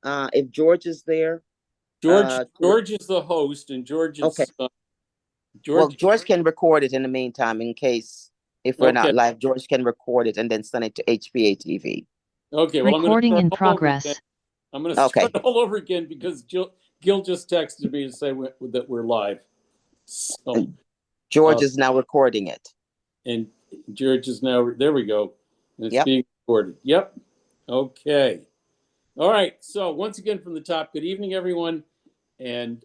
If George is there, George is the host, and George okay. is Well, George. George can record it in the meantime in case if we're Okay. not live. George can record it and then send it to HPA TV. Okay. Well, I'm going to Recording start in all over again. progress. I'm going to Okay. start all over again because Gil just texted me to say that we're live. So, George is now recording it. and George is now, there we go. And it's Yep. being recorded. Yep. Okay. All right. So once again from the top, good evening, everyone. And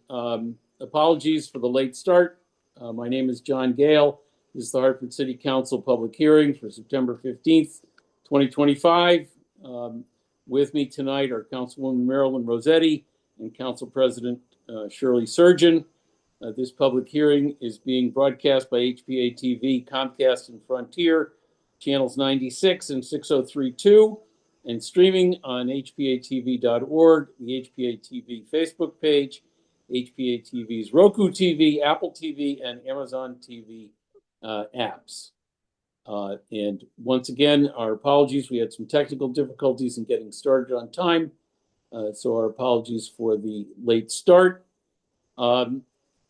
apologies for the late start. My name is John Gale. This is the Hartford City Council public hearing for September 15th, 2025. With me tonight are Councilwoman Marilyn Rossetti and Council President Shirley Surgeon. This public hearing is being broadcast by HPA-TV, Comcast, and Frontier, channels 96 and 6032, and streaming on hpa-tv.org, the HPA-TV Facebook page, HPA-TV's Roku TV, Apple TV, and Amazon TV apps. And once again, our apologies. We had some technical difficulties in getting started on time, so our apologies for the late start.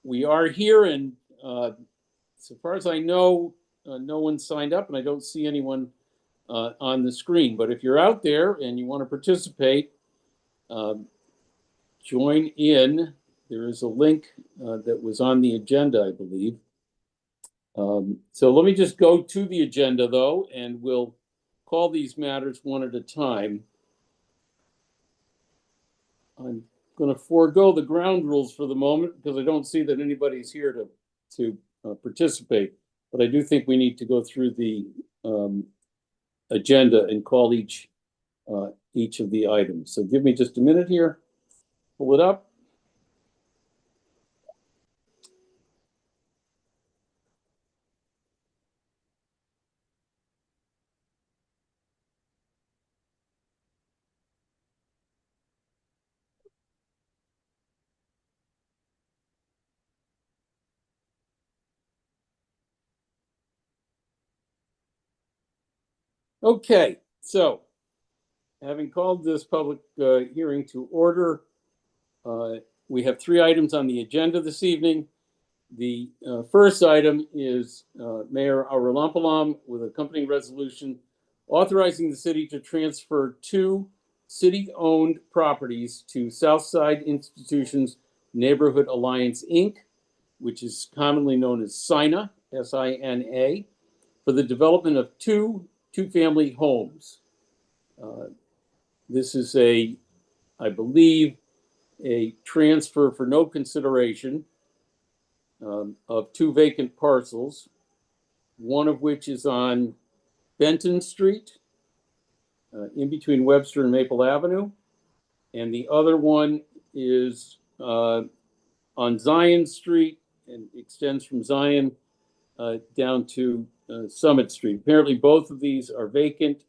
We are here, and so far as I know, no one signed up, and I don't see anyone on the screen. But if you're out there and you want to participate, join in. There is a link that was on the agenda, I believe. So let me just go to the agenda, though, and we'll call these matters one at a time. I'm going to forego the ground rules for the moment because I don't see that anybody's here to participate. But I do think we need to go through the agenda and call each of the items. So give me just a minute here. Pull it up. Okay, so having called this public hearing to order, we have 3 items on the agenda this evening. The first item is Mayor Auralampalam with accompanying resolution authorizing the city to transfer 2 city-owned properties to Southside Institutions Neighborhood Alliance, Inc., which is commonly known as SINA, S-I-N-A, for the development of 2 two-family homes. This is I believe, a transfer for no consideration of 2 vacant parcels, one of which is on Benton Street, in between Webster and Maple Avenue, and the other one is on Zion Street and extends from Zion down to Summit Street. Apparently, both of these are vacant.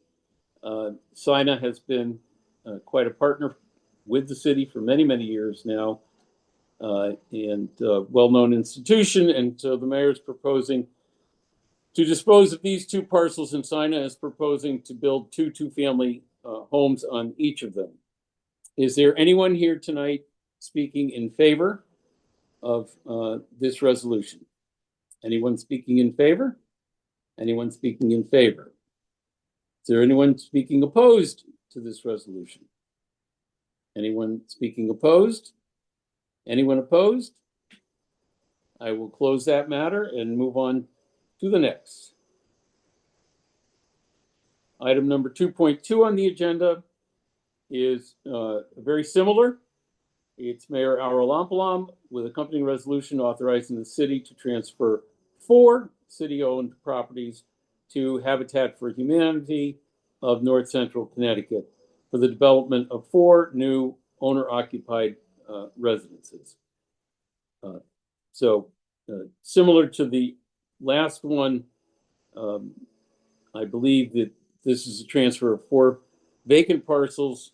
SINA has been quite a partner with the city for many, many years now, and well-known institution. And so the mayor is proposing to dispose of these 2 parcels, and SINA is proposing to build 2 two-family homes on each of them. Is there anyone here tonight speaking in favor of this resolution? Anyone speaking in favor? Anyone speaking in favor? Is there anyone speaking opposed to this resolution? Anyone speaking opposed? Anyone opposed? I will close that matter and move on to the next. Item number 2.2 on the agenda is very similar. It's Mayor Auralampalam with accompanying resolution authorizing the city to transfer 4 city-owned properties to Habitat for Humanity of North Central Connecticut for the development of 4 new owner-occupied residences. So similar to the last one, I believe that this is a transfer of 4 vacant parcels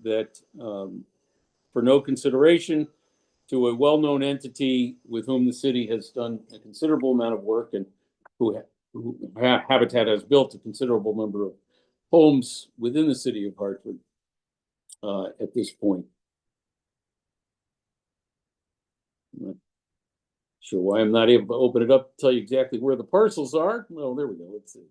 that for no consideration to a well-known entity with whom the city has done a considerable amount of work and who Habitat has built a considerable number of homes within the city of Hartford. at this point. I'm not sure why I'm not able to open it up to tell you exactly where the parcels are. Well, there we go. Let's see.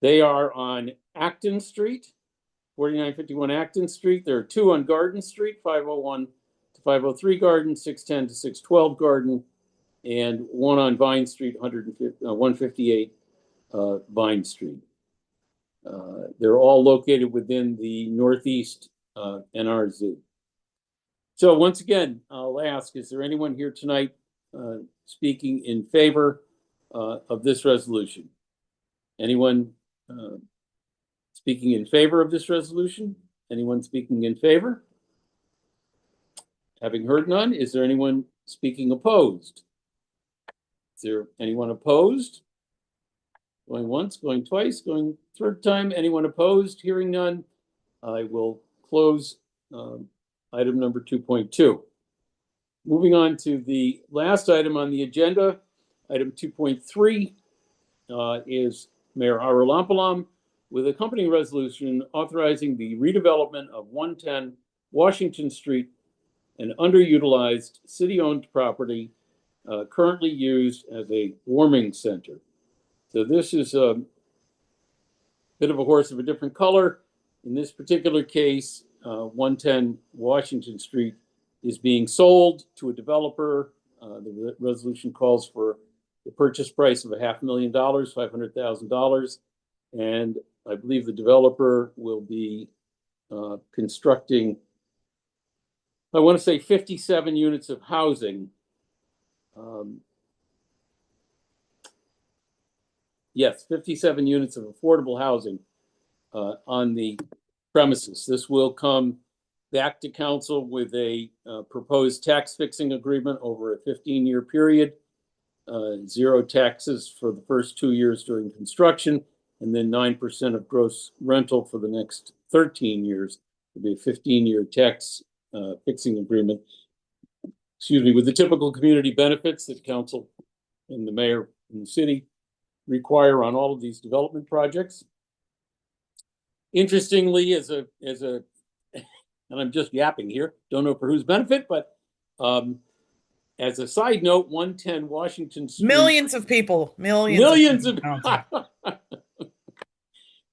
They are on Acton Street, 4951 Acton Street. There are two on Garden Street, 501 to 503 Garden, 610 to 612 Garden, and one on Vine Street, 158 Vine Street. They're all located within the Northeast NRZ. So once again, I'll ask, is there anyone here tonight speaking in favor of this resolution? Anyone speaking in favor of this resolution? Anyone speaking in favor? Having heard none, is there anyone speaking opposed? Is there anyone opposed? Going once, going twice, going third time. Anyone opposed? Hearing none, I will close item number 2.2. Moving on to the last item on the agenda, item 2.3 is Mayor Harulampalam with accompanying resolution authorizing the redevelopment of 110 Washington Street, an underutilized city-owned property currently used as a warming center. So this is a bit of a horse of a different color. In this particular case, 110 Washington Street is being sold to a developer. The resolution calls for the purchase price of $500,000, $500,000. And I believe the developer will be constructing, I want to say 57 units of housing. Yes, 57 units of affordable housing on the premises. This will come back to council with a proposed tax fixing agreement over a 15-year period, zero taxes for the first 2 years during construction, and then 9% of gross rental for the next 13 years. It'll be a 15-year tax fixing agreement, excuse me, with the typical community benefits that council and the mayor and the city require on all of these development projects. Interestingly, as a, and I'm just yapping here, don't know for whose benefit, but as a side note, 110 Washington Street. Millions of people, Millions of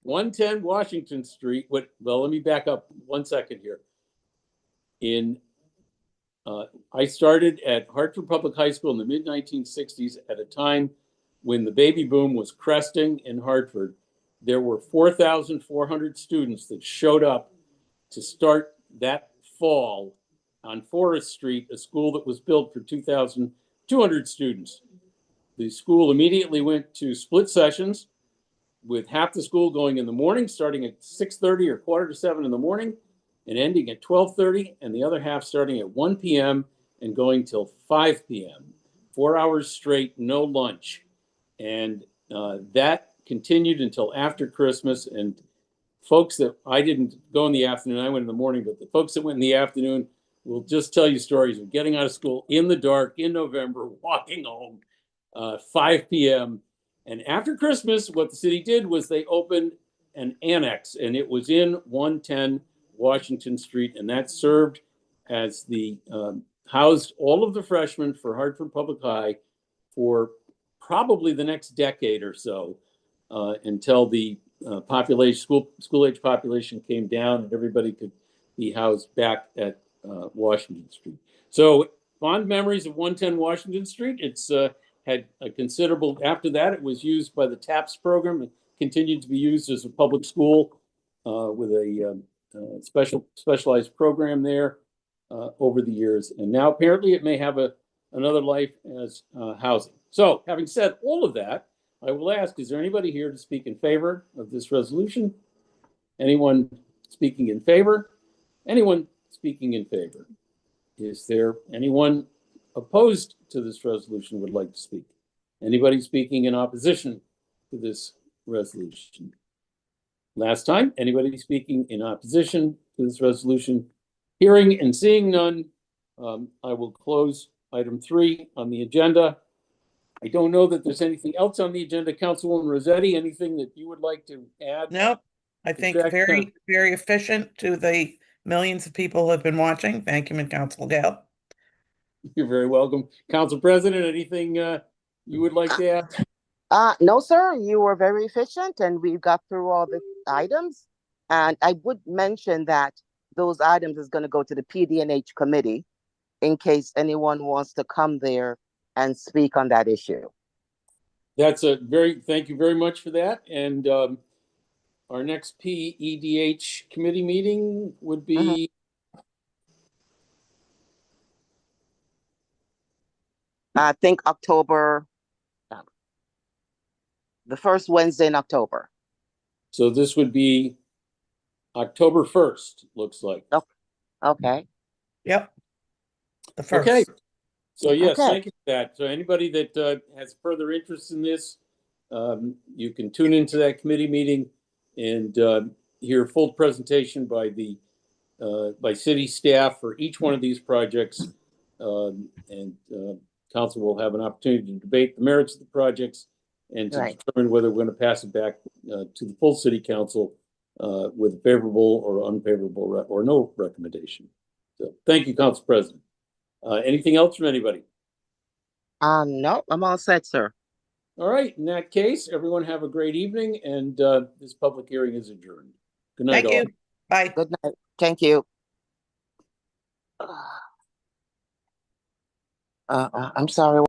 110 Washington Street. Well, let me back up 1 second here. I started at Hartford Public High School in the mid-1960s at a time when the baby boom was cresting in Hartford. There were 4,400 students that showed up to start that fall on Forest Street, a school that was built for 2,200 students. The school immediately went to split sessions, with half the school going in the morning, starting at 6:30 or 6:45 in the morning, and ending at 12:30, and the other half starting at 1 p.m. and going till 5 p.m. 4 hours straight, no lunch. And that continued until after Christmas. And folks that, I didn't go in the afternoon, I went in the morning, but the folks that went in the afternoon will just tell you stories of getting out of school in the dark in November, walking home, 5 p.m. And after Christmas, what the city did was they opened an annex, and it was in 110 Washington Street, and that served as the housed all of the freshmen for Hartford Public High for probably the next decade or so, until the population, school age population came down and everybody could be housed back at Washington Street. So fond memories of 110 Washington Street. It's had a considerable, after that it was used by the TAPS program. It continued to be used as a public school with a specialized program there over the years. And now apparently it may have another life as housing. So having said all of that, I will ask, is there anybody here to speak in favor of this resolution? Anyone speaking in favor? Anyone speaking in favor? Is there anyone opposed to this resolution would like to speak? Anybody speaking in opposition to this resolution? Last time, anybody speaking in opposition to this resolution? Hearing and seeing none, I will close item 3 on the agenda. I don't know that there's anything else on the agenda. Councilwoman Rossetti, anything that you would like to add? Nope. I think fact, very, very efficient to the millions of people who have been watching. Thank you, Council Gale. You're very welcome. Council President, anything you would like to add? No, sir. You were very efficient, and we got through all the items. And I would mention that those items is going to go to the PD&H committee in case anyone wants to come there and speak on that issue. That's thank you very much for that. And our next PEDH committee meeting would be I think October, the first Wednesday in October. So this would be October 1st, looks like. Okay. Yep. The first. Okay. So yes, Okay. thank you for that. So anybody that has further interest in this, you can tune into that committee meeting and hear a full presentation by by city staff for each one of these projects. Council will have an opportunity to debate the merits of the projects and to determine whether we're going to pass it back to the full city council with a favorable or unfavorable or no recommendation. So thank you, Council President. Anything else from anybody? No, I'm all set, sir. All right. In that case, everyone have a great evening, and this public hearing is adjourned. Good night, Thank you. Bye. Good night. Thank you. I'm sorry.